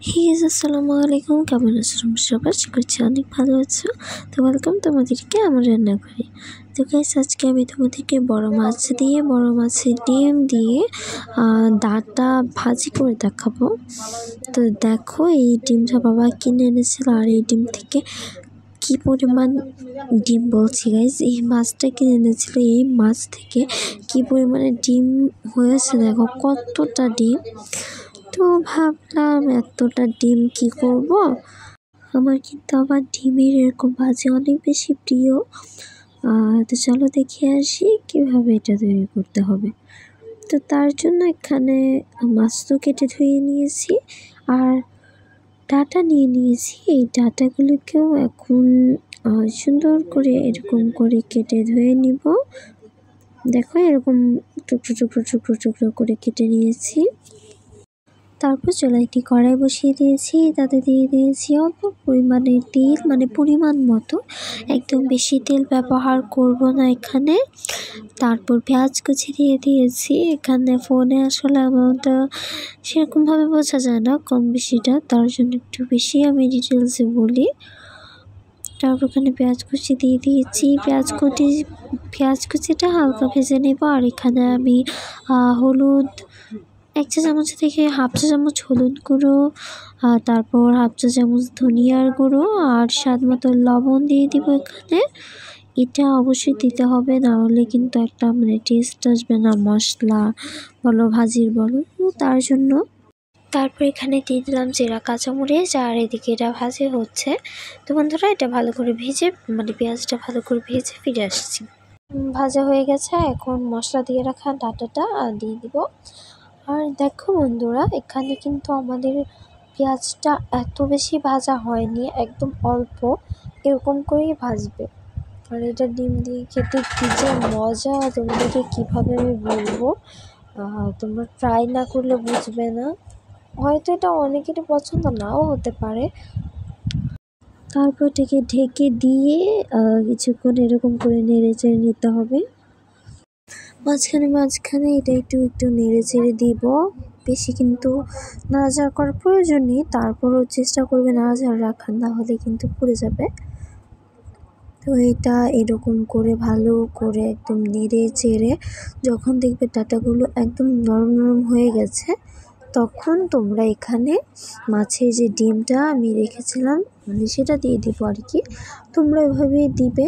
আসসালামু আলাইকুম, কেমন আছো তোমরা সবাই? আশা করছি অনেক ভালো আছো। তো ওয়েলকাম তোমাদেরকে আমার রান্নাঘরে। তো গাইস, আজকে আমি তোমাদেরকে বড় মাছের ডিম দিয়ে ডাঁটা ভাজি করে দেখাবো। তো দেখো, এই ডিমটা বাবা কিনে এনেছিল, আর এই ডিম থেকে কি পরিমাণ ডিম বলছি গাইস, এই মাছটা কিনে এনেছিল, এই মাছ থেকে কি পরিমাণে ডিম হয়েছে দেখো, কতটা ডিম। তো ভাবলাম এতটা ডিম কি করব, আমার কিন্তু আবার ডিমের এরকম ভাজি অনেক বেশি প্রিয়। তো চলো দেখে আসি কিভাবে এটা তৈরি করতে হবে। তো তার জন্য এখানে মাছ তো কেটে ধুয়ে নিয়েছি, আর ডাঁটা নিয়ে নিয়েছি। এই ডাঁটাগুলোকেও এখন সুন্দর করে এরকম করে কেটে ধুয়ে নিব। দেখো, এরকম টুকরো টুকরো টুকরো টুকরো করে কেটে নিয়েছি। তারপর চুলায় একটি কড়াই বসিয়ে দিয়েছি, তাতে দিয়ে দিয়েছি অল্প পরিমাণে তেল, মানে পরিমাণ মতো, একদম বেশি তেল ব্যবহার করব না এখানে। তারপর পেঁয়াজ কুচি দিয়ে দিয়েছি। এখানে ফোনে আসলে আমারটা সেরকমভাবে বোঝা যায় না কম বেশিটা, তার জন্য একটু বেশি আমি ডিটেলসে বলি। তারপর এখানে পেঁয়াজ কুচি দিয়ে দিয়েছি। পেঁয়াজ কুচিটা হালকা ভেজে নেব। আর এখানে আমি হলুদ 1 চা চামচ থেকে হাফ চা চামচ হলুদ গুঁড়ো, তারপর হাফ চা চামচ ধনিয়ার গুঁড়ো, আর স্বাদ মতো লবণ দিয়ে দিব এখানে। এটা অবশ্যই দিতে হবে, না হলে কিন্তু একটা টেস্ট আসবে না, মশলা বলো ভাজির বলো, তার জন্য। তারপর এখানে দিয়ে দিলাম জিরা কাঁচামরিচ, আর এদিকে এটা ভাজি হচ্ছে। তো বন্ধুরা, এটা ভালো করে ভেজে পেঁয়াজটা ভালো করে ভেজে ফিরে আসছি। ভাজা হয়ে গেছে, এখন মশলা দিয়ে রাখা ডাঁটাটা দিয়ে দিব। আর দেখো বন্ধুরা, এখানে কিন্তু আমাদের পেঁয়াজটা এত বেশি ভাজা হয়নি, একদম অল্প এরকম করেই ভাজবে। আর এটা ডিম দিয়ে খেতে কী যে মজা, তোমাদেরকে কীভাবে আমি বলবো, তোমরা ট্রাই না করলে বুঝবে না। হয়তো এটা অনেকেরই পছন্দ নাও হতে পারে। তারপর এটাকে ঢেকে দিয়ে কিছুক্ষণ এরকম করে নেড়ে চেড়ে নিতে হবে। মাঝখানে এটা একটু নেড়ে চেড়ে দিব, বেশি কিন্তু নাড়াচাড়া করার প্রয়োজন নেই। তারপরও চেষ্টা করবে নাড়াচাড়া রাখার, না হলে কিন্তু পুড়ে যাবে। তো এটা এরকম করে ভালো করে একদম নেড়ে চেড়ে যখন দেখবে ডাঁটাগুলো একদম নরম নরম হয়ে গেছে, তখন তোমরা এখানে মাছের যে ডিমটা আমি রেখেছিলাম সেটা দিয়ে দিব আর কি। তোমরা এভাবেই দিবে।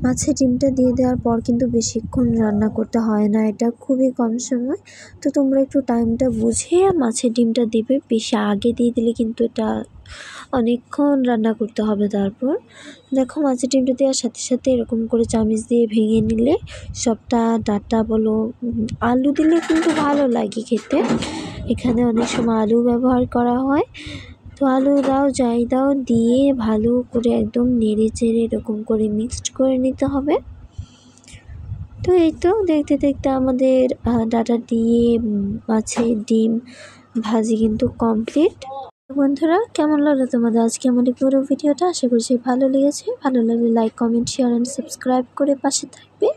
মাছের ডিমটা দিয়ে দেওয়ার পর কিন্তু বেশিক্ষণ রান্না করতে হয় না, এটা খুবই কম সময়। তো তোমরা একটু টাইমটা বুঝে মাছের ডিমটা দিবে, বেশি আগে দিয়ে দিলে কিন্তু এটা অনেকক্ষণ রান্না করতে হবে। তারপর দেখো, মাছের ডিমটা দেওয়ার সাথে সাথে এরকম করে চামচ দিয়ে ভেঙে নিলে সবটা ডাঁটা বলো, আলু দিলে কিন্তু ভালো লাগে খেতে। এখানে অনেক সময় আলু ব্যবহার করা হয়। তো আলু দাও, যাই দাও, দিয়ে ভালো করে একদম নেড়ে চেড়ে এরকম করে মিক্সড করে নিতে হবে। তো এই তো দেখতে দেখতে আমাদের ডাঁটা দিয়ে মাছের ডিম ভাজি কিন্তু কমপ্লিট। বন্ধুরা, কেমন লাগলো তোমাদের আজকে আমার এই পুরো ভিডিওটা? আশা করছি ভালো লেগেছে। ভালো লাগলে like, comment, share and subscribe করে পাশে থাকবে।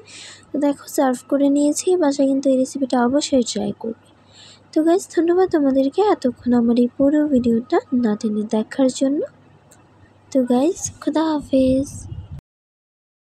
তো দেখো, সার্ভ করে নিয়েছি। বাসায় কিন্তু এই রেসিপিটা অবশ্যই ট্রাই করবে। তো গাইস, ধন্যবাদ তোমাদেরকে এতক্ষণ আমার এই পুরো ভিডিওটা না টেনে দেখার জন্য। তো গাইস, খুদা হাফেজ।